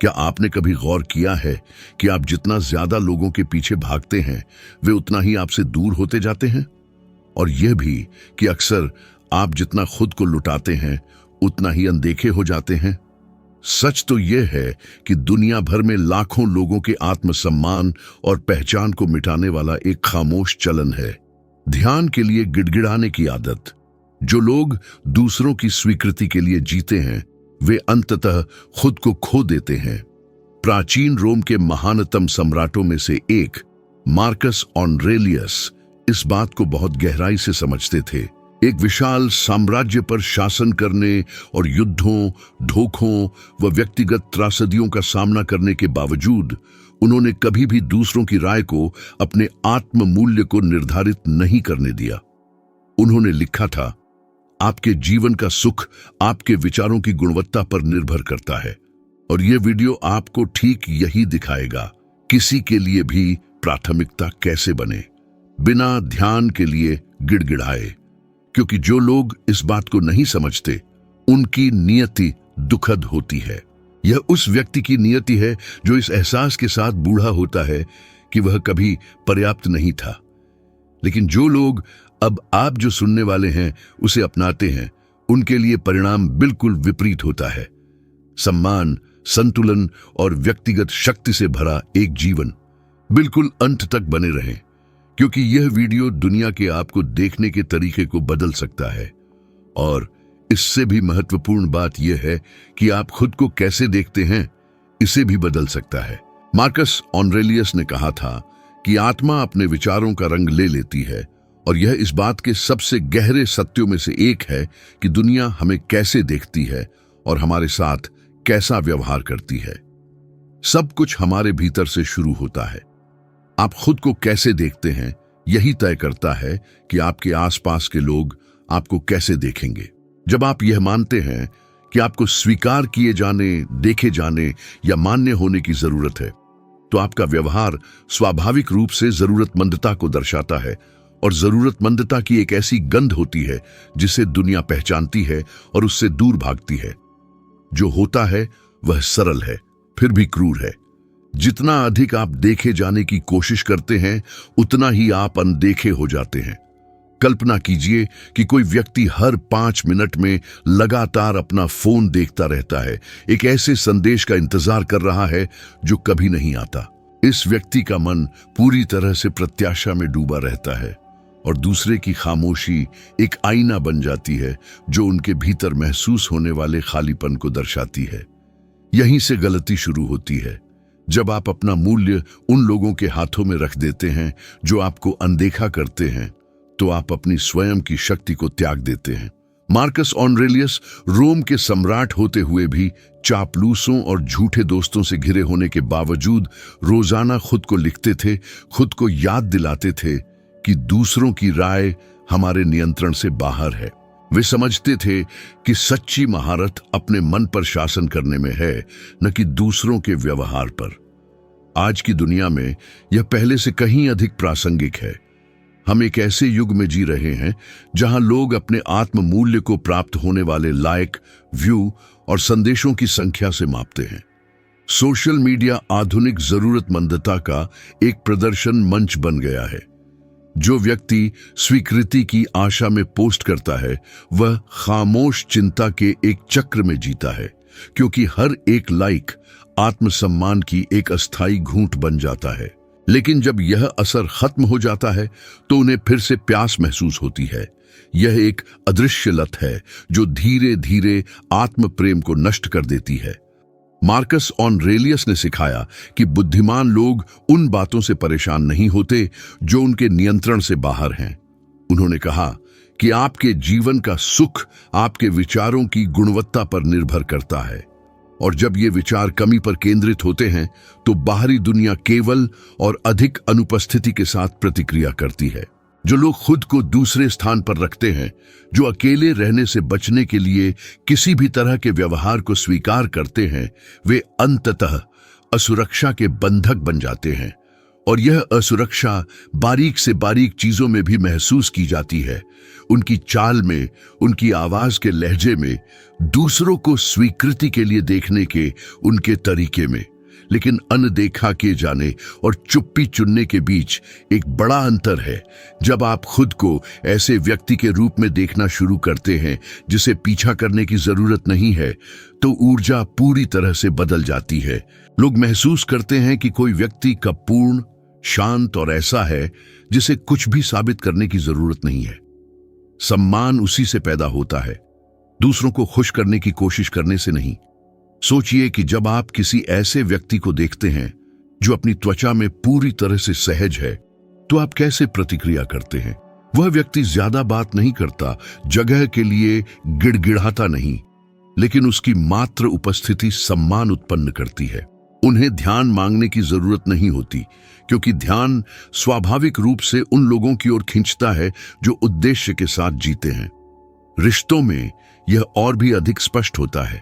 क्या आपने कभी गौर किया है कि आप जितना ज्यादा लोगों के पीछे भागते हैं वे उतना ही आपसे दूर होते जाते हैं? और यह भी कि अक्सर आप जितना खुद को लुटाते हैं उतना ही अनदेखे हो जाते हैं। सच तो यह है कि दुनिया भर में लाखों लोगों के आत्मसम्मान और पहचान को मिटाने वाला एक खामोश चलन है, ध्यान के लिए गिड़गिड़ाने की आदत। जो लोग दूसरों की स्वीकृति के लिए जीते हैं वे अंततः खुद को खो देते हैं। प्राचीन रोम के महानतम सम्राटों में से एक मार्कस ऑरेलियस इस बात को बहुत गहराई से समझते थे। एक विशाल साम्राज्य पर शासन करने और युद्धों, धोखों व व्यक्तिगत त्रासदियों का सामना करने के बावजूद उन्होंने कभी भी दूसरों की राय को अपने आत्म मूल्य को निर्धारित नहीं करने दिया। उन्होंने लिखा था, आपके जीवन का सुख आपके विचारों की गुणवत्ता पर निर्भर करता है। और यह वीडियो आपको ठीक यही दिखाएगा, किसी के लिए भी प्राथमिकता कैसे बने, बिना ध्यान के लिए गिड़गिड़ाए। क्योंकि जो लोग इस बात को नहीं समझते उनकी नियति दुखद होती है। यह उस व्यक्ति की नियति है जो इस एहसास के साथ बूढ़ा होता है कि वह कभी पर्याप्त नहीं था। लेकिन जो लोग अब आप जो सुनने वाले हैं उसे अपनाते हैं, उनके लिए परिणाम बिल्कुल विपरीत होता है। सम्मान, संतुलन और व्यक्तिगत शक्ति से भरा एक जीवन बिल्कुल अंत तक बने रहें, क्योंकि यह वीडियो दुनिया के आपको देखने के तरीके को बदल सकता है। और इससे भी महत्वपूर्ण बात यह है कि आप खुद को कैसे देखते हैं, इसे भी बदल सकता है। मार्कस ऑरेलियस ने कहा था कि आत्मा अपने विचारों का रंग ले लेती है, और यह इस बात के सबसे गहरे सत्यों में से एक है कि दुनिया हमें कैसे देखती है और हमारे साथ कैसा व्यवहार करती है। सब कुछ हमारे भीतर से शुरू होता है। आप खुद को कैसे देखते हैं यही तय करता है कि आपके आसपास के लोग आपको कैसे देखेंगे। जब आप यह मानते हैं कि आपको स्वीकार किए जाने, देखे जाने या मान्य होने की जरूरत है, तो आपका व्यवहार स्वाभाविक रूप से जरूरतमंदता को दर्शाता है। और जरूरतमंदता की एक ऐसी गंध होती है जिसे दुनिया पहचानती है और उससे दूर भागती है। जो होता है वह सरल है, फिर भी क्रूर है। जितना अधिक आप देखे जाने की कोशिश करते हैं उतना ही आप अनदेखे हो जाते हैं। कल्पना कीजिए कि कोई व्यक्ति हर 5 मिनट में लगातार अपना फोन देखता रहता है, एक ऐसे संदेश का इंतजार कर रहा है जो कभी नहीं आता। इस व्यक्ति का मन पूरी तरह से प्रत्याशा में डूबा रहता है और दूसरे की खामोशी एक आईना बन जाती है जो उनके भीतर महसूस होने वाले खालीपन को दर्शाती है। यहीं से गलती शुरू होती है। जब आप अपना मूल्य उन लोगों के हाथों में रख देते हैं जो आपको अनदेखा करते हैं, तो आप अपनी स्वयं की शक्ति को त्याग देते हैं। मार्कस ऑरेलियस रोम के सम्राट होते हुए भी चापलूसों और झूठे दोस्तों से घिरे होने के बावजूद रोजाना खुद को लिखते थे, खुद को याद दिलाते थे कि दूसरों की राय हमारे नियंत्रण से बाहर है। वे समझते थे कि सच्ची महारत अपने मन पर शासन करने में है, न कि दूसरों के व्यवहार पर। आज की दुनिया में यह पहले से कहीं अधिक प्रासंगिक है। हम एक ऐसे युग में जी रहे हैं जहां लोग अपने आत्म मूल्य को प्राप्त होने वाले लाइक, व्यू और संदेशों की संख्या से मापते हैं। सोशल मीडिया आधुनिक जरूरतमंदता का एक प्रदर्शन मंच बन गया है। जो व्यक्ति स्वीकृति की आशा में पोस्ट करता है वह खामोश चिंता के एक चक्र में जीता है, क्योंकि हर एक लाइक आत्मसम्मान की एक अस्थायी घूंट बन जाता है। लेकिन जब यह असर खत्म हो जाता है तो उन्हें फिर से प्यास महसूस होती है। यह एक अदृश्य लत है जो धीरे धीरे आत्म प्रेम को नष्ट कर देती है। मार्कस ऑरेलियस ने सिखाया कि बुद्धिमान लोग उन बातों से परेशान नहीं होते जो उनके नियंत्रण से बाहर हैं। उन्होंने कहा कि आपके जीवन का सुख आपके विचारों की गुणवत्ता पर निर्भर करता है, और जब ये विचार कमी पर केंद्रित होते हैं तो बाहरी दुनिया केवल और अधिक अनुपस्थिति के साथ प्रतिक्रिया करती है। जो लोग खुद को दूसरे स्थान पर रखते हैं, जो अकेले रहने से बचने के लिए किसी भी तरह के व्यवहार को स्वीकार करते हैं, वे अंततः असुरक्षा के बंधक बन जाते हैं। और यह असुरक्षा बारीक से बारीक चीजों में भी महसूस की जाती है, उनकी चाल में, उनकी आवाज के लहजे में, दूसरों को स्वीकृति के लिए देखने के उनके तरीके में। लेकिन अनदेखा किए जाने और चुप्पी चुनने के बीच एक बड़ा अंतर है। जब आप खुद को ऐसे व्यक्ति के रूप में देखना शुरू करते हैं जिसे पीछा करने की जरूरत नहीं है, तो ऊर्जा पूरी तरह से बदल जाती है। लोग महसूस करते हैं कि कोई व्यक्ति कब पूर्ण, शांत और ऐसा है जिसे कुछ भी साबित करने की जरूरत नहीं है। सम्मान उसी से पैदा होता है, दूसरों को खुश करने की कोशिश करने से नहीं। सोचिए कि जब आप किसी ऐसे व्यक्ति को देखते हैं जो अपनी त्वचा में पूरी तरह से सहज है, तो आप कैसे प्रतिक्रिया करते हैं? वह व्यक्ति ज्यादा बात नहीं करता, जगह के लिए गिड़गिड़ाता नहीं, लेकिन उसकी मात्र उपस्थिति सम्मान उत्पन्न करती है। उन्हें ध्यान मांगने की जरूरत नहीं होती, क्योंकि ध्यान स्वाभाविक रूप से उन लोगों की ओर खींचता है जो उद्देश्य के साथ जीते हैं। रिश्तों में यह और भी अधिक स्पष्ट होता है।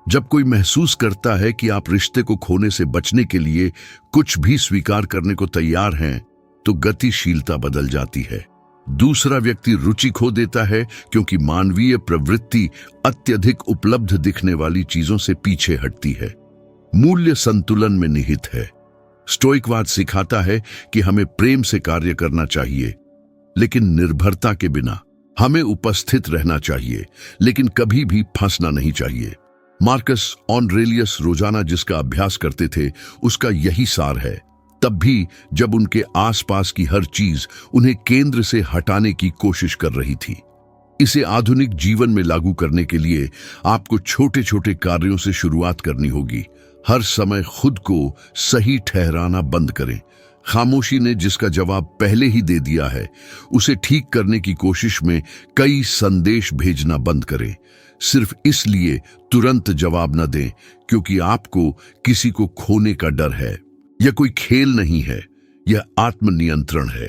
जब कोई महसूस करता है कि आप रिश्ते को खोने से बचने के लिए कुछ भी स्वीकार करने को तैयार हैं, तो गतिशीलता बदल जाती है। दूसरा व्यक्ति रुचि खो देता है, क्योंकि मानवीय प्रवृत्ति अत्यधिक उपलब्ध दिखने वाली चीजों से पीछे हटती है। मूल्य संतुलन में निहित है। स्टोइकवाद सिखाता है कि हमें प्रेम से कार्य करना चाहिए, लेकिन निर्भरता के बिना। हमें उपस्थित रहना चाहिए, लेकिन कभी भी फंसना नहीं चाहिए। मार्कस ऑरेलियस रोजाना जिसका अभ्यास करते थे, उसका यही सार है, तब भी जब उनके आसपास की हर चीज उन्हें केंद्र से हटाने की कोशिश कर रही थी। इसे आधुनिक जीवन में लागू करने के लिए आपको छोटे छोटे कार्यों से शुरुआत करनी होगी। हर समय खुद को सही ठहराना बंद करें। खामोशी ने जिसका जवाब पहले ही दे दिया है, उसे ठीक करने की कोशिश में कई संदेश भेजना बंद करें। सिर्फ इसलिए तुरंत जवाब न दें क्योंकि आपको किसी को खोने का डर है। यह कोई खेल नहीं है, यह आत्मनियंत्रण है।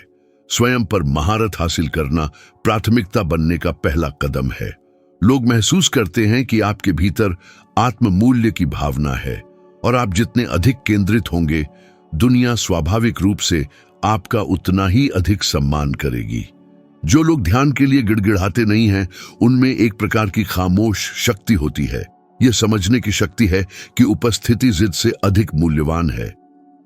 स्वयं पर महारत हासिल करना प्राथमिकता बनने का पहला कदम है। लोग महसूस करते हैं कि आपके भीतर आत्म मूल्य की भावना है, और आप जितने अधिक केंद्रित होंगे, दुनिया स्वाभाविक रूप से आपका उतना ही अधिक सम्मान करेगी। जो लोग ध्यान के लिए गिड़गिड़ाते नहीं हैं, उनमें एक प्रकार की खामोश शक्ति होती है। यह समझने की शक्ति है कि उपस्थिति जिद से अधिक मूल्यवान है।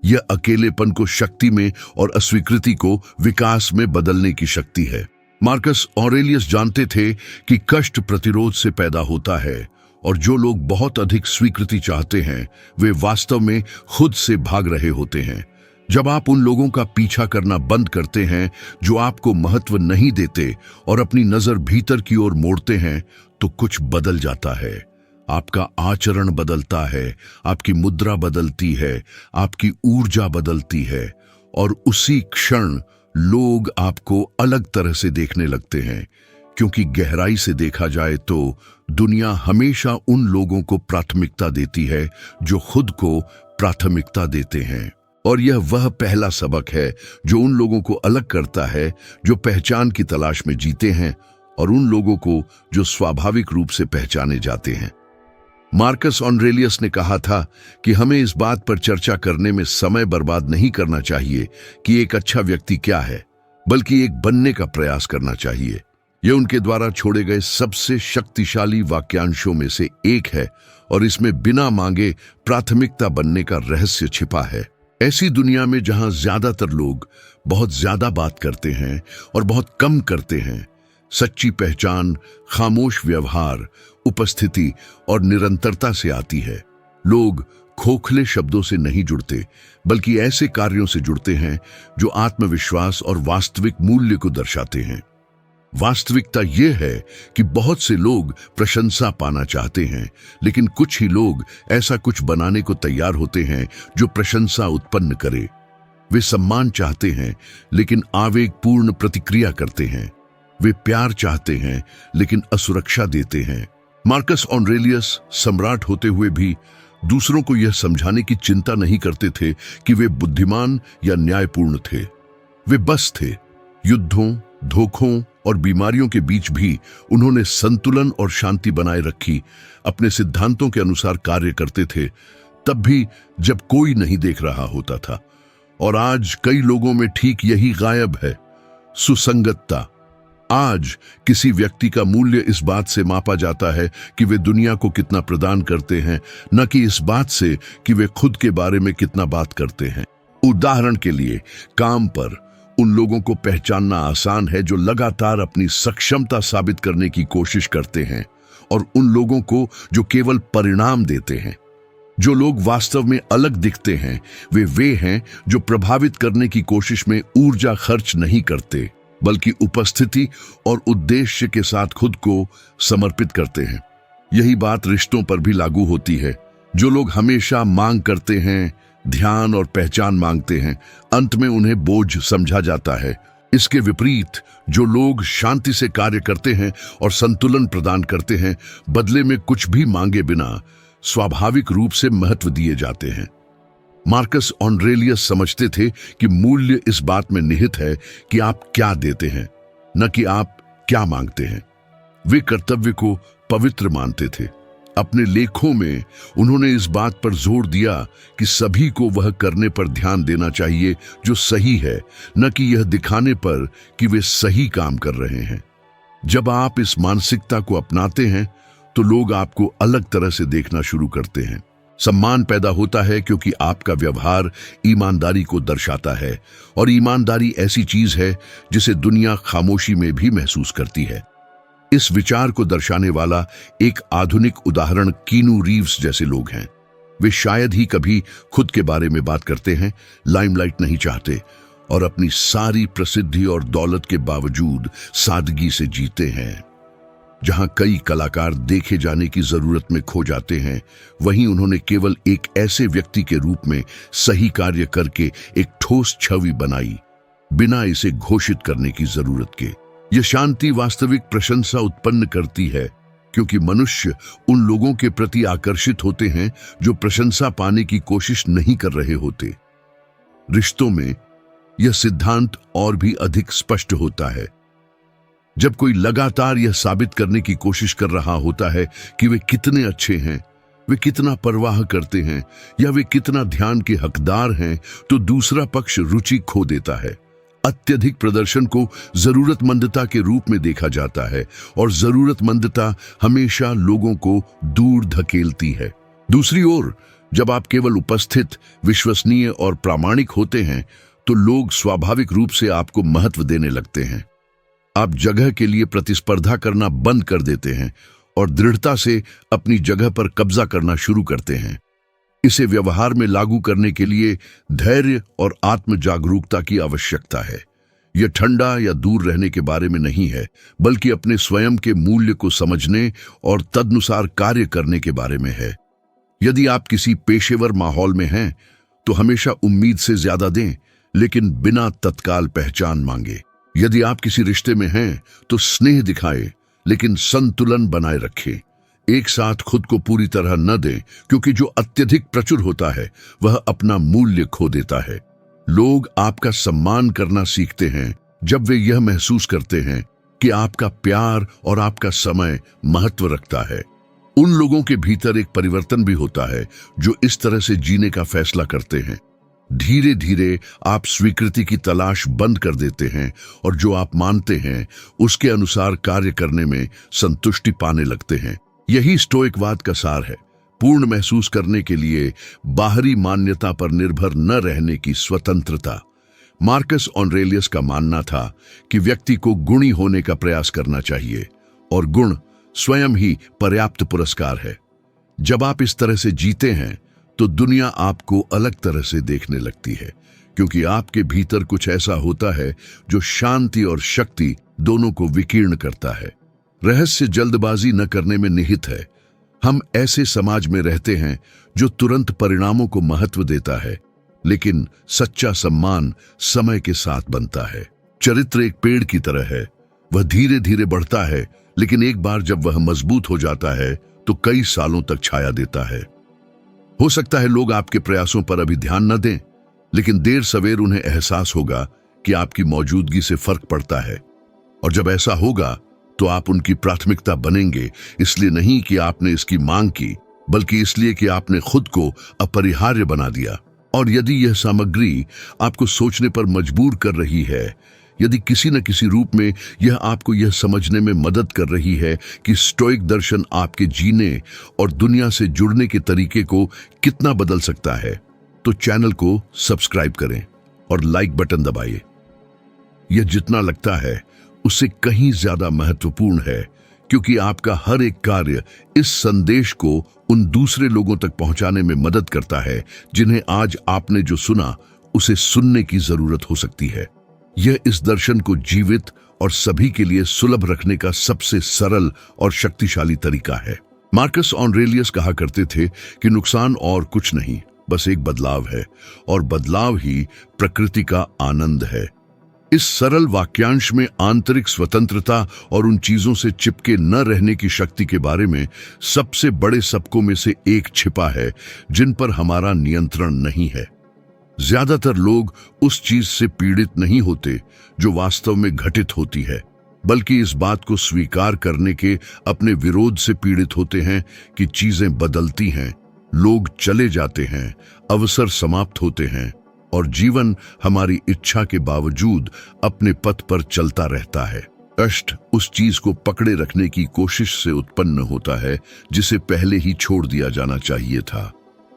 यह अकेलेपन को शक्ति में और अस्वीकृति को विकास में बदलने की शक्ति है। मार्कस ऑरेलियस जानते थे कि कष्ट प्रतिरोध से पैदा होता है, और जो लोग बहुत अधिक स्वीकृति चाहते हैं, वे वास्तव में खुद से भाग रहे होते हैं। जब आप उन लोगों का पीछा करना बंद करते हैं जो आपको महत्व नहीं देते और अपनी नजर भीतर की ओर मोड़ते हैं, तो कुछ बदल जाता है। आपका आचरण बदलता है, आपकी मुद्रा बदलती है, आपकी ऊर्जा बदलती है, और उसी क्षण लोग आपको अलग तरह से देखने लगते हैं। क्योंकि गहराई से देखा जाए तो दुनिया हमेशा उन लोगों को प्राथमिकता देती है जो खुद को प्राथमिकता देते हैं। और यह वह पहला सबक है जो उन लोगों को अलग करता है जो पहचान की तलाश में जीते हैं, और उन लोगों को जो स्वाभाविक रूप से पहचाने जाते हैं। मार्कस ऑरेलियस ने कहा था कि हमें इस बात पर चर्चा करने में समय बर्बाद नहीं करना चाहिए कि एक अच्छा व्यक्ति क्या है, बल्कि एक बनने का प्रयास करना चाहिए। यह उनके द्वारा छोड़े गए सबसे शक्तिशाली वाक्यांशों में से एक है, और इसमें बिना मांगे प्राथमिकता बनने का रहस्य छिपा है। ऐसी दुनिया में जहां ज्यादातर लोग बहुत ज्यादा बात करते हैं और बहुत कम करते हैं, सच्ची पहचान खामोश व्यवहार, उपस्थिति और निरंतरता से आती है। लोग खोखले शब्दों से नहीं जुड़ते, बल्कि ऐसे कार्यों से जुड़ते हैं जो आत्मविश्वास और वास्तविक मूल्य को दर्शाते हैं। वास्तविकता यह है कि बहुत से लोग प्रशंसा पाना चाहते हैं, लेकिन कुछ ही लोग ऐसा कुछ बनाने को तैयार होते हैं जो प्रशंसा उत्पन्न करे। वे सम्मान चाहते हैं, लेकिन आवेगपूर्ण प्रतिक्रिया करते हैं। वे प्यार चाहते हैं, लेकिन असुरक्षा देते हैं। मार्कस ऑरेलियस सम्राट होते हुए भी दूसरों को यह समझाने की चिंता नहीं करते थे कि वे बुद्धिमान या न्यायपूर्ण थे। वे बस थे। युद्धों, धोखों और बीमारियों के बीच भी उन्होंने संतुलन और शांति बनाए रखी। अपने सिद्धांतों के अनुसार कार्य करते थे, तब भी जब कोई नहीं देख रहा होता था। और आज कई लोगों में ठीक यही गायब है, सुसंगतता। आज किसी व्यक्ति का मूल्य इस बात से मापा जाता है कि वे दुनिया को कितना प्रदान करते हैं, न कि इस बात से कि वे खुद के बारे में कितना बात करते हैं। उदाहरण के लिए, काम पर उन लोगों को पहचानना आसान है जो लगातार अपनी सक्षमता साबित करने की कोशिश करते हैं, और उन लोगों को जो केवल परिणाम देते हैं। जो लोग वास्तव में अलग दिखते हैं वे हैं जो प्रभावित करने की कोशिश में ऊर्जा खर्च नहीं करते, बल्कि उपस्थिति और उद्देश्य के साथ खुद को समर्पित करते हैं। यही बात रिश्तों पर भी लागू होती है। जो लोग हमेशा मांग करते हैं, ध्यान और पहचान मांगते हैं, अंत में उन्हें बोझ समझा जाता है। इसके विपरीत जो लोग शांति से कार्य करते हैं और संतुलन प्रदान करते हैं, बदले में कुछ भी मांगे बिना स्वाभाविक रूप से महत्व दिए जाते हैं। मार्कस ऑरेलियस समझते थे कि मूल्य इस बात में निहित है कि आप क्या देते हैं, न कि आप क्या मांगते हैं। वे कर्तव्य को पवित्र मानते थे। अपने लेखों में उन्होंने इस बात पर जोर दिया कि सभी को वह करने पर ध्यान देना चाहिए जो सही है, न कि यह दिखाने पर कि वे सही काम कर रहे हैं। जब आप इस मानसिकता को अपनाते हैं तो लोग आपको अलग तरह से देखना शुरू करते हैं। सम्मान पैदा होता है क्योंकि आपका व्यवहार ईमानदारी को दर्शाता है, और ईमानदारी ऐसी चीज है जिसे दुनिया खामोशी में भी महसूस करती है। इस विचार को दर्शाने वाला एक आधुनिक उदाहरण कीनू रीव्स जैसे लोग हैं। वे शायद ही कभी खुद के बारे में बात करते हैं, लाइमलाइट नहीं चाहते, और अपनी सारी प्रसिद्धि और दौलत के बावजूद सादगी से जीते हैं। जहां कई कलाकार देखे जाने की जरूरत में खो जाते हैं, वहीं उन्होंने केवल एक ऐसे व्यक्ति के रूप में सही कार्य करके एक ठोस छवि बनाई, बिना इसे घोषित करने की जरूरत के। यह शांति वास्तविक प्रशंसा उत्पन्न करती है, क्योंकि मनुष्य उन लोगों के प्रति आकर्षित होते हैं जो प्रशंसा पाने की कोशिश नहीं कर रहे होते। रिश्तों में यह सिद्धांत और भी अधिक स्पष्ट होता है। जब कोई लगातार यह साबित करने की कोशिश कर रहा होता है कि वे कितने अच्छे हैं, वे कितना परवाह करते हैं, या वे कितना ध्यान के हकदार हैं, तो दूसरा पक्ष रुचि खो देता है। अत्यधिक प्रदर्शन को जरूरतमंदता के रूप में देखा जाता है, और जरूरतमंदता हमेशा लोगों को दूर धकेलती है। दूसरी ओर, जब आप केवल उपस्थित, विश्वसनीय और प्रामाणिक होते हैं, तो लोग स्वाभाविक रूप से आपको महत्व देने लगते हैं। आप जगह के लिए प्रतिस्पर्धा करना बंद कर देते हैं और दृढ़ता से अपनी जगह पर कब्जा करना शुरू करते हैं। इसे व्यवहार में लागू करने के लिए धैर्य और आत्म जागरूकता की आवश्यकता है। यह ठंडा या दूर रहने के बारे में नहीं है, बल्कि अपने स्वयं के मूल्य को समझने और तदनुसार कार्य करने के बारे में है। यदि आप किसी पेशेवर माहौल में हैं, तो हमेशा उम्मीद से ज्यादा दें, लेकिन बिना तत्काल पहचान मांगे। यदि आप किसी रिश्ते में हैं, तो स्नेह दिखाएं, लेकिन संतुलन बनाए रखें। एक साथ खुद को पूरी तरह न दें, क्योंकि जो अत्यधिक प्रचुर होता है वह अपना मूल्य खो देता है। लोग आपका सम्मान करना सीखते हैं जब वे यह महसूस करते हैं कि आपका प्यार और आपका समय महत्व रखता है। उन लोगों के भीतर एक परिवर्तन भी होता है जो इस तरह से जीने का फैसला करते हैं। धीरे धीरे आप स्वीकृति की तलाश बंद कर देते हैं, और जो आप मानते हैं उसके अनुसार कार्य करने में संतुष्टि पाने लगते हैं। यही स्टोइकवाद का सार है। पूर्ण महसूस करने के लिए बाहरी मान्यता पर निर्भर न रहने की स्वतंत्रता। मार्कस ऑरेलियस का मानना था कि व्यक्ति को गुणी होने का प्रयास करना चाहिए, और गुण स्वयं ही पर्याप्त पुरस्कार है। जब आप इस तरह से जीते हैं, तो दुनिया आपको अलग तरह से देखने लगती है, क्योंकि आपके भीतर कुछ ऐसा होता है जो शांति और शक्ति दोनों को विकीर्ण करता है। रहस्य जल्दबाजी न करने में निहित है। हम ऐसे समाज में रहते हैं जो तुरंत परिणामों को महत्व देता है, लेकिन सच्चा सम्मान समय के साथ बनता है। चरित्र एक पेड़ की तरह है। वह धीरे धीरे बढ़ता है, लेकिन एक बार जब वह मजबूत हो जाता है तो कई सालों तक छाया देता है। हो सकता है लोग आपके प्रयासों पर अभी ध्यान न दें, लेकिन देर सवेर उन्हें एहसास होगा कि आपकी मौजूदगी से फर्क पड़ता है। और जब ऐसा होगा तो आप उनकी प्राथमिकता बनेंगे, इसलिए नहीं कि आपने इसकी मांग की, बल्कि इसलिए कि आपने खुद को अपरिहार्य बना दिया। और यदि यह सामग्री आपको सोचने पर मजबूर कर रही है, यदि किसी न किसी रूप में यह आपको यह समझने में मदद कर रही है कि स्टोइक दर्शन आपके जीने और दुनिया से जुड़ने के तरीके को कितना बदल सकता है, तो चैनल को सब्सक्राइब करें और लाइक बटन दबाइए। यह जितना लगता है उससे कहीं ज्यादा महत्वपूर्ण है, क्योंकि आपका हर एक कार्य इस संदेश को उन दूसरे लोगों तक पहुंचाने में मदद करता है जिन्हें आज आपने जो सुना उसे सुनने की जरूरत हो सकती है। यह इस दर्शन को जीवित और सभी के लिए सुलभ रखने का सबसे सरल और शक्तिशाली तरीका है। मार्कस ऑरेलियस कहा करते थे कि नुकसान और कुछ नहीं, बस एक बदलाव है, और बदलाव ही प्रकृति का आनंद है। इस सरल वाक्यांश में आंतरिक स्वतंत्रता और उन चीजों से चिपके न रहने की शक्ति के बारे में सबसे बड़े सबकों में से एक छिपा है जिन पर हमारा नियंत्रण नहीं है। ज्यादातर लोग उस चीज से पीड़ित नहीं होते जो वास्तव में घटित होती है, बल्कि इस बात को स्वीकार करने के अपने विरोध से पीड़ित होते हैं कि चीजें बदलती हैं, लोग चले जाते हैं, अवसर समाप्त होते हैं और जीवन हमारी इच्छा के बावजूद अपने पथ पर चलता रहता है। कष्ट उस चीज को पकड़े रखने की कोशिश से उत्पन्न होता है जिसे पहले ही छोड़ दिया जाना चाहिए था।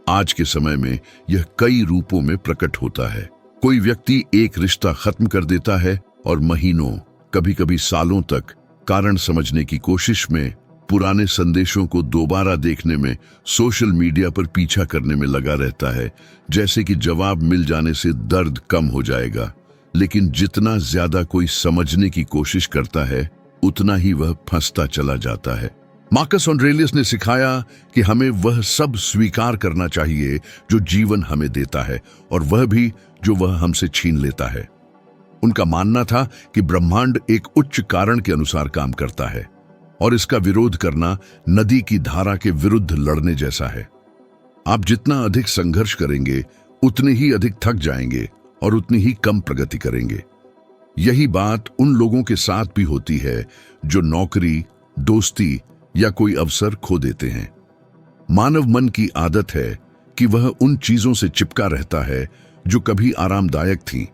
आज के समय में यह कई रूपों में प्रकट होता है। कोई व्यक्ति एक रिश्ता खत्म कर देता है और महीनों, कभी कभी सालों तक कारण समझने की कोशिश में, पुराने संदेशों को दोबारा देखने में, सोशल मीडिया पर पीछा करने में लगा रहता है, जैसे कि जवाब मिल जाने से दर्द कम हो जाएगा। लेकिन जितना ज्यादा कोई समझने की कोशिश करता है, उतना ही वह फंसता चला जाता है। मार्कस ऑरेलियस ने सिखाया कि हमें वह सब स्वीकार करना चाहिए जो जीवन हमें देता है, और वह भी जो वह हमसे छीन लेता है। उनका मानना था कि ब्रह्मांड एक उच्च कारण के अनुसार काम करता है, और इसका विरोध करना नदी की धारा के विरुद्ध लड़ने जैसा है। आप जितना अधिक संघर्ष करेंगे, उतने ही अधिक थक जाएंगे और उतनी ही कम प्रगति करेंगे। यही बात उन लोगों के साथ भी होती है जो नौकरी, दोस्ती या कोई अवसर खो देते हैं। मानव मन की आदत है कि वह उन चीजों से चिपका रहता है जो कभी आरामदायक थीं,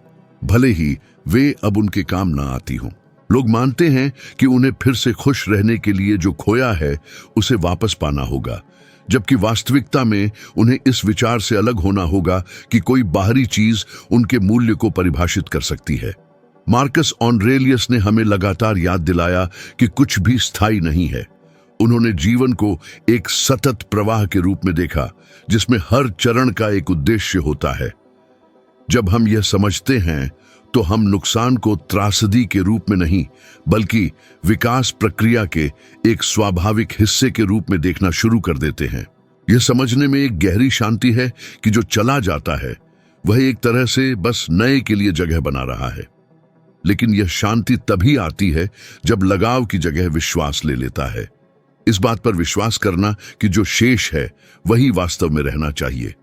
भले ही वे अब उनके काम ना आती हों। लोग मानते हैं कि उन्हें फिर से खुश रहने के लिए जो खोया है उसे वापस पाना होगा, जबकि वास्तविकता में उन्हें इस विचार से अलग होना होगा कि कोई बाहरी चीज उनके मूल्य को परिभाषित कर सकती है। मार्कस ऑरेलियस ने हमें लगातार याद दिलाया कि कुछ भी स्थायी नहीं है। उन्होंने जीवन को एक सतत प्रवाह के रूप में देखा, जिसमें हर चरण का एक उद्देश्य होता है। जब हम यह समझते हैं तो हम नुकसान को त्रासदी के रूप में नहीं, बल्कि विकास प्रक्रिया के एक स्वाभाविक हिस्से के रूप में देखना शुरू कर देते हैं। यह समझने में एक गहरी शांति है कि जो चला जाता है वह एक तरह से बस नए के लिए जगह बना रहा है। लेकिन यह शांति तभी आती है जब लगाव की जगह विश्वास ले लेता है। इस बात पर विश्वास करना कि जो शेष है वही वास्तव में रहना चाहिए,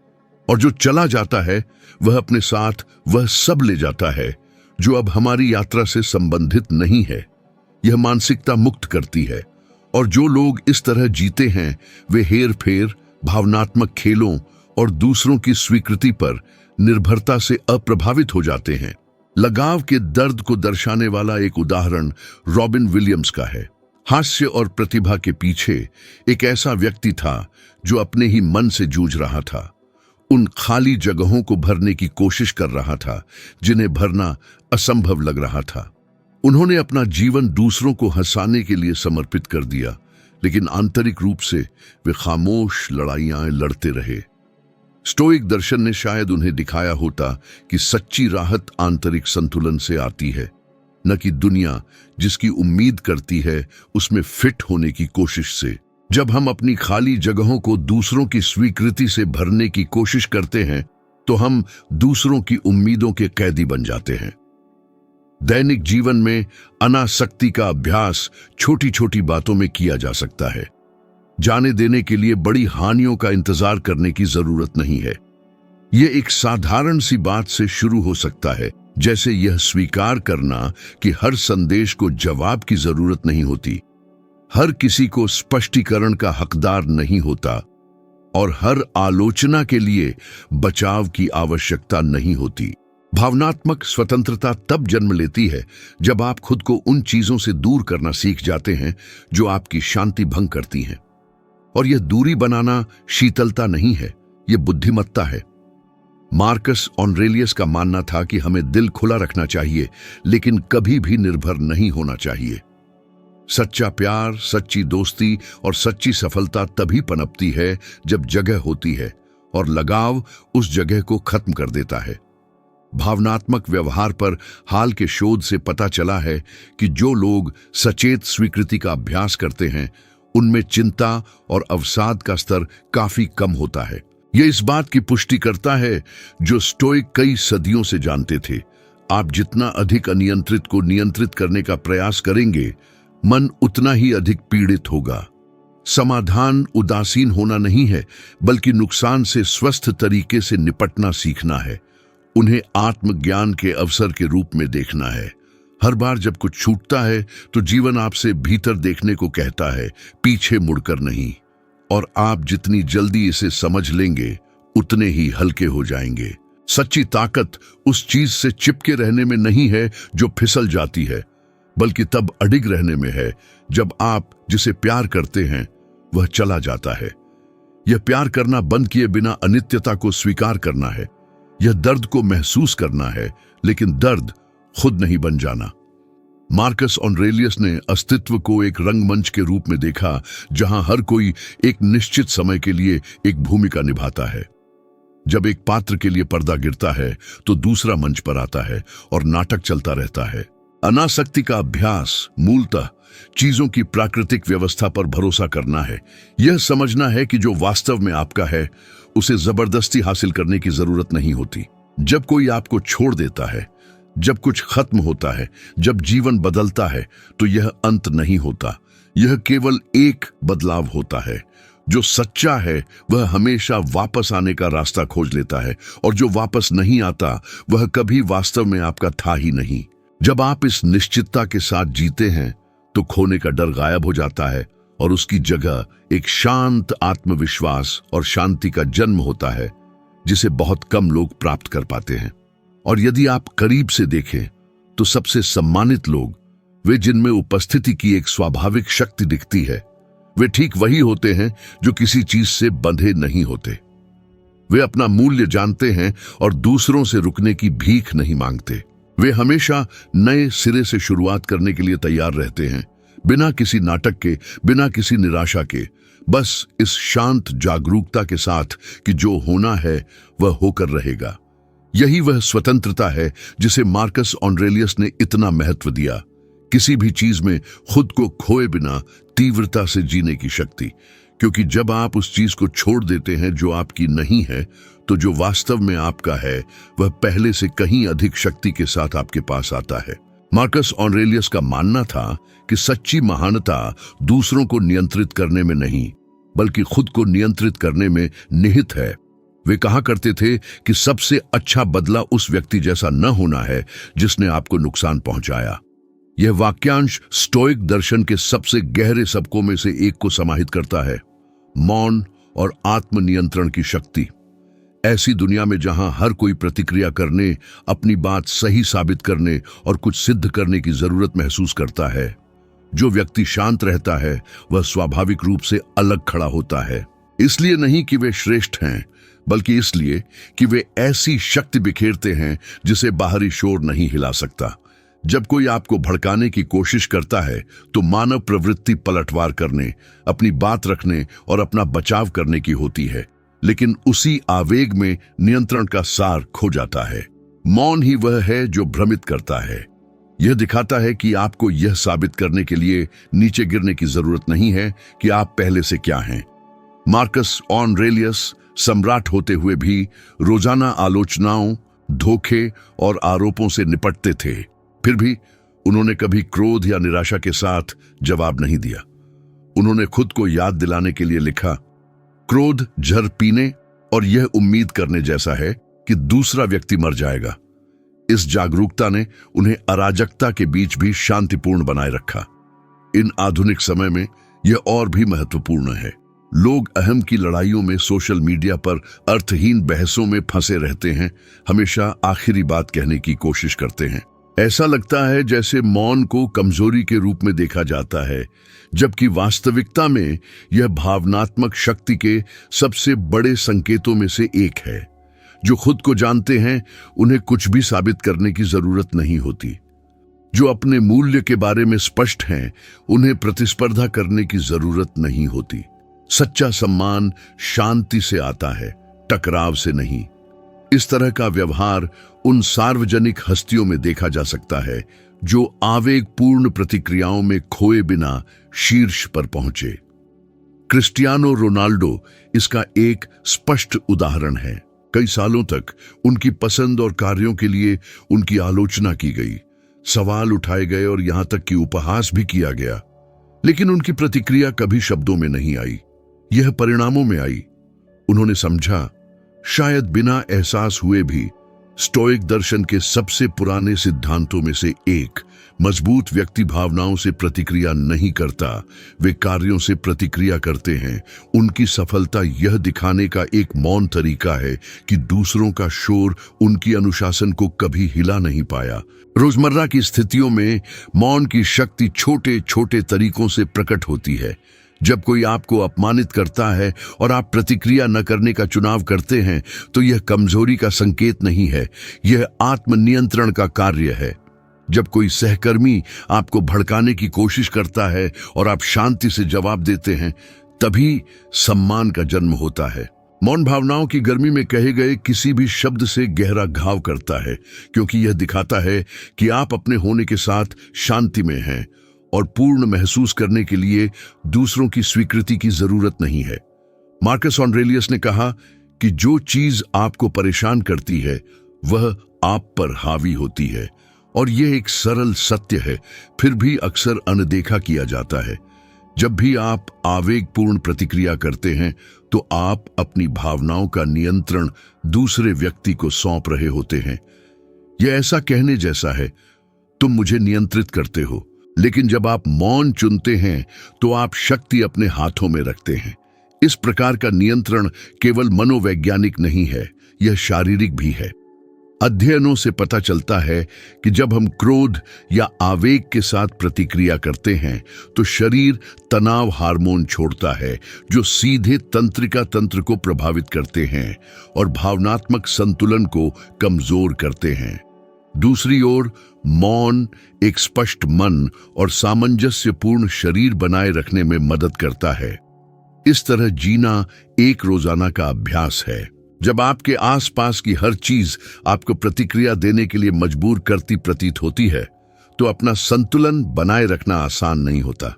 और जो चला जाता है वह अपने साथ वह सब ले जाता है जो अब हमारी यात्रा से संबंधित नहीं है। यह मानसिकता मुक्त करती है, और जो लोग इस तरह जीते हैं वे हेर फेर, भावनात्मक खेलों और दूसरों की स्वीकृति पर निर्भरता से अप्रभावित हो जाते हैं। लगाव के दर्द को दर्शाने वाला एक उदाहरण रॉबिन विलियम्स का है। हास्य और प्रतिभा के पीछे एक ऐसा व्यक्ति था जो अपने ही मन से जूझ रहा था, उन खाली जगहों को भरने की कोशिश कर रहा था जिन्हें भरना असंभव लग रहा था। उन्होंने अपना जीवन दूसरों को हंसाने के लिए समर्पित कर दिया, लेकिन आंतरिक रूप से वे खामोश लड़ाइयां लड़ते रहे। स्टोइक दर्शन ने शायद उन्हें दिखाया होता कि सच्ची राहत आंतरिक संतुलन से आती है, न कि दुनिया जिसकी उम्मीद करती है उसमें फिट होने की कोशिश से। जब हम अपनी खाली जगहों को दूसरों की स्वीकृति से भरने की कोशिश करते हैं तो हम दूसरों की उम्मीदों के कैदी बन जाते हैं। दैनिक जीवन में अनासक्ति का अभ्यास छोटी छोटी बातों में किया जा सकता है। जाने देने के लिए बड़ी हानियों का इंतजार करने की जरूरत नहीं है। यह एक साधारण सी बात से शुरू हो सकता है, जैसे यह स्वीकार करना कि हर संदेश को जवाब की जरूरत नहीं होती, हर किसी को स्पष्टीकरण का हकदार नहीं होता। और हर आलोचना के लिए बचाव की आवश्यकता नहीं होती। भावनात्मक स्वतंत्रता तब जन्म लेती है जब आप खुद को उन चीजों से दूर करना सीख जाते हैं जो आपकी शांति भंग करती हैं। और यह दूरी बनाना शीतलता नहीं है, यह बुद्धिमत्ता है। मार्कस ऑरेलियस का मानना था कि हमें दिल खुला रखना चाहिए, लेकिन कभी भी निर्भर नहीं होना चाहिए। सच्चा प्यार, सच्ची दोस्ती और सच्ची सफलता तभी पनपती है जब जगह होती है और लगाव उस जगह को खत्म कर देता है। भावनात्मक व्यवहार पर हाल के शोध से पता चला है कि जो लोग सचेत स्वीकृति का अभ्यास करते हैं उनमें चिंता और अवसाद का स्तर काफी कम होता है। यह इस बात की पुष्टि करता है जो स्टोइक कई सदियों से जानते थे। आप जितना अधिक अनियंत्रित को नियंत्रित करने का प्रयास करेंगे, मन उतना ही अधिक पीड़ित होगा। समाधान उदासीन होना नहीं है, बल्कि नुकसान से स्वस्थ तरीके से निपटना सीखना है। उन्हें आत्मज्ञान के अवसर के रूप में देखना है। हर बार जब कुछ छूटता है तो जीवन आपसे भीतर देखने को कहता है, पीछे मुड़कर नहीं। और आप जितनी जल्दी इसे समझ लेंगे उतने ही हल्के हो जाएंगे। सच्ची ताकत उस चीज से चिपके रहने में नहीं है जो फिसल जाती है, बल्कि तब अडिग रहने में है जब आप जिसे प्यार करते हैं वह चला जाता है। यह प्यार करना बंद किए बिना अनित्यता को स्वीकार करना है। यह दर्द को महसूस करना है, लेकिन दर्द खुद नहीं बन जाना। मार्कस ऑरेलियस ने अस्तित्व को एक रंगमंच के रूप में देखा, जहां हर कोई एक निश्चित समय के लिए एक भूमिका निभाता है। जब एक पात्र के लिए पर्दा गिरता है तो दूसरा मंच पर आता है और नाटक चलता रहता है। अनासक्ति का अभ्यास मूलतः चीजों की प्राकृतिक व्यवस्था पर भरोसा करना है। यह समझना है कि जो वास्तव में आपका है उसे जबरदस्ती हासिल करने की जरूरत नहीं होती। जब कोई आपको छोड़ देता है, जब कुछ खत्म होता है, जब जीवन बदलता है, तो यह अंत नहीं होता, यह केवल एक बदलाव होता है। जो सच्चा है वह हमेशा वापस आने का रास्ता खोज लेता है, और जो वापस नहीं आता वह कभी वास्तव में आपका था ही नहीं। जब आप इस निश्चितता के साथ जीते हैं तो खोने का डर गायब हो जाता है और उसकी जगह एक शांत आत्मविश्वास और शांति का जन्म होता है, जिसे बहुत कम लोग प्राप्त कर पाते हैं। और यदि आप करीब से देखें तो सबसे सम्मानित लोग वे जिनमें उपस्थिति की एक स्वाभाविक शक्ति दिखती है। वे ठीक वही होते हैं जो किसी चीज से बंधे नहीं होते। वे अपना मूल्य जानते हैं और दूसरों से रुकने की भीख नहीं मांगते। वे हमेशा नए सिरे से शुरुआत करने के लिए तैयार रहते हैं, बिना किसी नाटक के, बिना किसी निराशा के, बस इस शांत जागरूकता के साथ कि जो होना है वह होकर रहेगा। यही वह स्वतंत्रता है जिसे मार्कस ऑरेलियस ने इतना महत्व दिया। किसी भी चीज में खुद को खोए बिना तीव्रता से जीने की शक्ति, क्योंकि जब आप उस चीज को छोड़ देते हैं जो आपकी नहीं है, तो जो वास्तव में आपका है वह पहले से कहीं अधिक शक्ति के साथ आपके पास आता है। मार्कस ऑरेलियस का मानना था कि सच्ची महानता दूसरों को नियंत्रित करने में नहीं, बल्कि खुद को नियंत्रित करने में निहित है। वे कहा करते थे कि सबसे अच्छा बदला उस व्यक्ति जैसा न होना है जिसने आपको नुकसान पहुंचाया। यह वाक्यांश स्टोइक दर्शन के सबसे गहरे सबकों में से एक को समाहित करता है, मौन और आत्मनियंत्रण की शक्ति। ऐसी दुनिया में जहां हर कोई प्रतिक्रिया करने, अपनी बात सही साबित करने और कुछ सिद्ध करने की जरूरत महसूस करता है, जो व्यक्ति शांत रहता है वह स्वाभाविक रूप से अलग खड़ा होता है। इसलिए नहीं कि वे श्रेष्ठ हैं, बल्कि इसलिए कि वे ऐसी शक्ति बिखेरते हैं जिसे बाहरी शोर नहीं हिला सकता। जब कोई आपको भड़काने की कोशिश करता है तो मानव प्रवृत्ति पलटवार करने, अपनी बात रखने और अपना बचाव करने की होती है, लेकिन उसी आवेग में नियंत्रण का सार खो जाता है। मौन ही वह है जो भ्रमित करता है। यह दिखाता है कि आपको यह साबित करने के लिए नीचे गिरने की जरूरत नहीं है कि आप पहले से क्या हैं। मार्कस ऑरेलियस सम्राट होते हुए भी रोजाना आलोचनाओं, धोखे और आरोपों से निपटते थे। फिर भी उन्होंने कभी क्रोध या निराशा के साथ जवाब नहीं दिया। उन्होंने खुद को याद दिलाने के लिए लिखा, क्रोध जहर पीने और यह उम्मीद करने जैसा है कि दूसरा व्यक्ति मर जाएगा। इस जागरूकता ने उन्हें अराजकता के बीच भी शांतिपूर्ण बनाए रखा। इन आधुनिक समय में यह और भी महत्वपूर्ण है। लोग अहम की लड़ाइयों में सोशल मीडिया पर अर्थहीन बहसों में फंसे रहते हैं, हमेशा आखिरी बात कहने की कोशिश करते हैं। ऐसा लगता है जैसे मौन को कमजोरी के रूप में देखा जाता है, जबकि वास्तविकता में यह भावनात्मक शक्ति के सबसे बड़े संकेतों में से एक है। जो खुद को जानते हैं उन्हें कुछ भी साबित करने की जरूरत नहीं होती। जो अपने मूल्य के बारे में स्पष्ट हैं उन्हें प्रतिस्पर्धा करने की जरूरत नहीं होती। सच्चा सम्मान शांति से आता है, टकराव से नहीं। इस तरह का व्यवहार उन सार्वजनिक हस्तियों में देखा जा सकता है जो आवेगपूर्ण प्रतिक्रियाओं में खोए बिना शीर्ष पर पहुंचे। क्रिस्टियानो रोनाल्डो इसका एक स्पष्ट उदाहरण है। कई सालों तक उनकी पसंद और कार्यों के लिए उनकी आलोचना की गई, सवाल उठाए गए और यहां तक कि उपहास भी किया गया, लेकिन उनकी प्रतिक्रिया कभी शब्दों में नहीं आई, यह परिणामों में आई। उन्होंने समझा, शायद बिना एहसास हुए भी, स्टोइक दर्शन के सबसे पुराने सिद्धांतों में से एक, मजबूत व्यक्ति भावनाओं से प्रतिक्रिया नहीं करता, वे कार्यों से प्रतिक्रिया करते हैं। उनकी सफलता यह दिखाने का एक मौन तरीका है कि दूसरों का शोर उनकी अनुशासन को कभी हिला नहीं पाया। रोजमर्रा की स्थितियों में मौन की शक्ति छोटे छोटे तरीकों से प्रकट होती है। जब कोई आपको अपमानित करता है और आप प्रतिक्रिया न करने का चुनाव करते हैं तो यह कमजोरी का संकेत नहीं है, यह आत्मनियंत्रण का कार्य है। जब कोई सहकर्मी आपको भड़काने की कोशिश करता है और आप शांति से जवाब देते हैं, तभी सम्मान का जन्म होता है। मौन भावनाओं की गर्मी में कहे गए किसी भी शब्द से गहरा घाव करता है, क्योंकि यह दिखाता है कि आप अपने होने के साथ शांति में हैं और पूर्ण महसूस करने के लिए दूसरों की स्वीकृति की जरूरत नहीं है। मार्कस ऑरेलियस ने कहा कि जो चीज आपको परेशान करती है वह आप पर हावी होती है, और यह एक सरल सत्य है, फिर भी अक्सर अनदेखा किया जाता है। जब भी आप आवेगपूर्ण प्रतिक्रिया करते हैं तो आप अपनी भावनाओं का नियंत्रण दूसरे व्यक्ति को सौंप रहे होते हैं। यह ऐसा कहने जैसा है, तुम मुझे नियंत्रित करते हो। लेकिन जब आप मौन चुनते हैं तो आप शक्ति अपने हाथों में रखते हैं। इस प्रकार का नियंत्रण केवल मनोवैज्ञानिक नहीं है, यह शारीरिक भी है। अध्ययनों से पता चलता है कि जब हम क्रोध या आवेग के साथ प्रतिक्रिया करते हैं तो शरीर तनाव हार्मोन छोड़ता है, जो सीधे तंत्रिका तंत्र को प्रभावित करते हैं और भावनात्मक संतुलन को कमजोर करते हैं। दूसरी ओर मौन एक स्पष्ट मन और सामंजस्यपूर्ण शरीर बनाए रखने में मदद करता है। इस तरह जीना एक रोजाना का अभ्यास है। जब आपके आसपास की हर चीज आपको प्रतिक्रिया देने के लिए मजबूर करती प्रतीत होती है तो अपना संतुलन बनाए रखना आसान नहीं होता।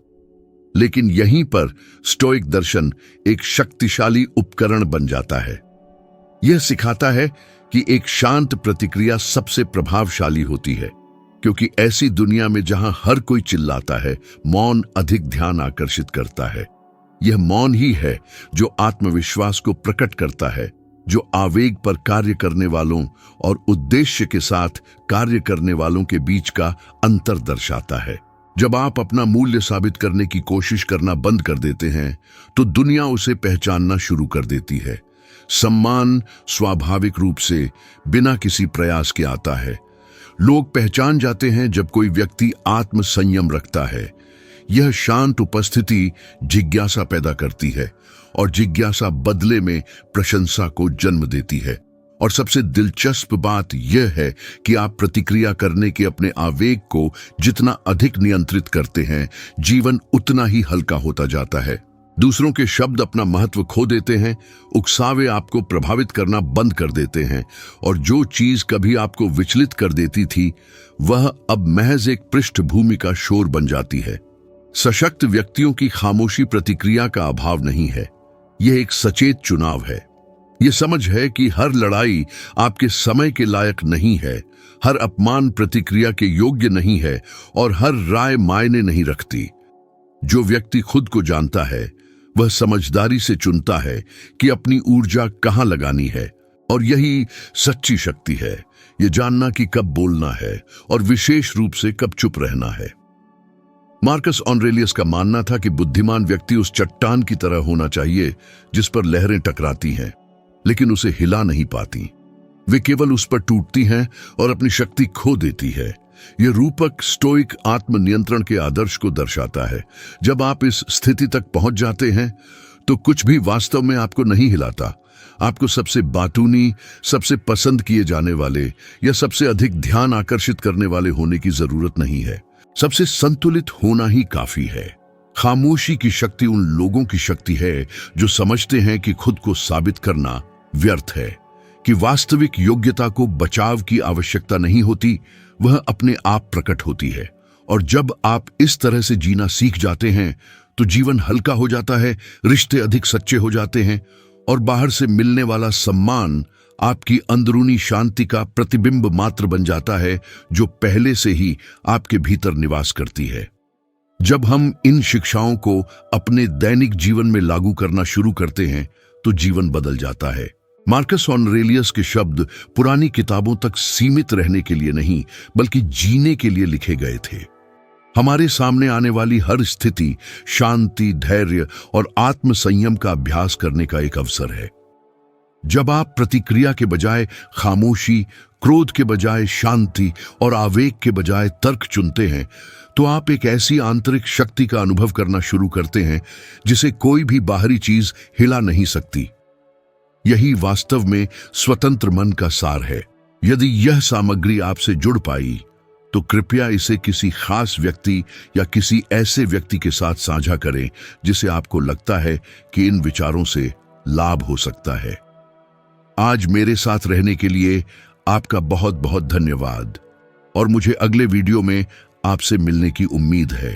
लेकिन यहीं पर स्टोइक दर्शन एक शक्तिशाली उपकरण बन जाता है। यह सिखाता है कि एक शांत प्रतिक्रिया सबसे प्रभावशाली होती है, क्योंकि ऐसी दुनिया में जहां हर कोई चिल्लाता है, मौन अधिक ध्यान आकर्षित करता है। यह मौन ही है जो आत्मविश्वास को प्रकट करता है, जो आवेग पर कार्य करने वालों और उद्देश्य के साथ कार्य करने वालों के बीच का अंतर दर्शाता है। जब आप अपना मूल्य साबित करने की कोशिश करना बंद कर देते हैं तो दुनिया उसे पहचानना शुरू कर देती है। सम्मान स्वाभाविक रूप से बिना किसी प्रयास के आता है। लोग पहचान जाते हैं जब कोई व्यक्ति आत्म संयम रखता है। यह शांत उपस्थिति जिज्ञासा पैदा करती है और जिज्ञासा बदले में प्रशंसा को जन्म देती है। और सबसे दिलचस्प बात यह है कि आप प्रतिक्रिया करने के अपने आवेग को जितना अधिक नियंत्रित करते हैं, जीवन उतना ही हल्का होता जाता है। दूसरों के शब्द अपना महत्व खो देते हैं, उकसावे आपको प्रभावित करना बंद कर देते हैं, और जो चीज कभी आपको विचलित कर देती थी वह अब महज एक पृष्ठभूमि का शोर बन जाती है। सशक्त व्यक्तियों की खामोशी प्रतिक्रिया का अभाव नहीं है, यह एक सचेत चुनाव है। यह समझ है कि हर लड़ाई आपके समय के लायक नहीं है, हर अपमान प्रतिक्रिया के योग्य नहीं है और हर राय मायने नहीं रखती। जो व्यक्ति खुद को जानता है वह समझदारी से चुनता है कि अपनी ऊर्जा कहां लगानी है, और यही सच्ची शक्ति है, यह जानना कि कब बोलना है और विशेष रूप से कब चुप रहना है। मार्कस ऑरेलियस का मानना था कि बुद्धिमान व्यक्ति उस चट्टान की तरह होना चाहिए जिस पर लहरें टकराती हैं, लेकिन उसे हिला नहीं पाती। वे केवल उस पर टूटती हैं और अपनी शक्ति खो देती है। यह रूपक स्टोइक आत्मनियंत्रण के आदर्श को दर्शाता है। जब आप इस स्थिति तक पहुंच जाते हैं तो कुछ भी वास्तव में आपको नहीं हिलाता। आपको सबसे बातूनी, सबसे पसंद किए जाने वाले या सबसे अधिक ध्यान आकर्षित करने वाले होने की जरूरत नहीं है। सबसे संतुलित होना ही काफी है। खामोशी की शक्ति उन लोगों की शक्ति है जो समझते हैं कि खुद को साबित करना व्यर्थ है, कि वास्तविक योग्यता को बचाव की आवश्यकता नहीं होती, वह अपने आप प्रकट होती है। और जब आप इस तरह से जीना सीख जाते हैं तो जीवन हल्का हो जाता है, रिश्ते अधिक सच्चे हो जाते हैं और बाहर से मिलने वाला सम्मान आपकी अंदरूनी शांति का प्रतिबिंब मात्र बन जाता है जो पहले से ही आपके भीतर निवास करती है। जब हम इन शिक्षाओं को अपने दैनिक जीवन में लागू करना शुरू करते हैं तो जीवन बदल जाता है। मार्कस ऑरेलियस के शब्द पुरानी किताबों तक सीमित रहने के लिए नहीं, बल्कि जीने के लिए लिखे गए थे। हमारे सामने आने वाली हर स्थिति शांति, धैर्य और आत्म संयम का अभ्यास करने का एक अवसर है। जब आप प्रतिक्रिया के बजाय खामोशी, क्रोध के बजाय शांति और आवेग के बजाय तर्क चुनते हैं तो आप एक ऐसी आंतरिक शक्ति का अनुभव करना शुरू करते हैं जिसे कोई भी बाहरी चीज हिला नहीं सकती। यही वास्तव में स्वतंत्र मन का सार है। यदि यह सामग्री आपसे जुड़ पाई तो कृपया इसे किसी खास व्यक्ति या किसी ऐसे व्यक्ति के साथ साझा करें जिसे आपको लगता है कि इन विचारों से लाभ हो सकता है। आज मेरे साथ रहने के लिए आपका बहुत बहुत धन्यवाद और मुझे अगले वीडियो में आपसे मिलने की उम्मीद है।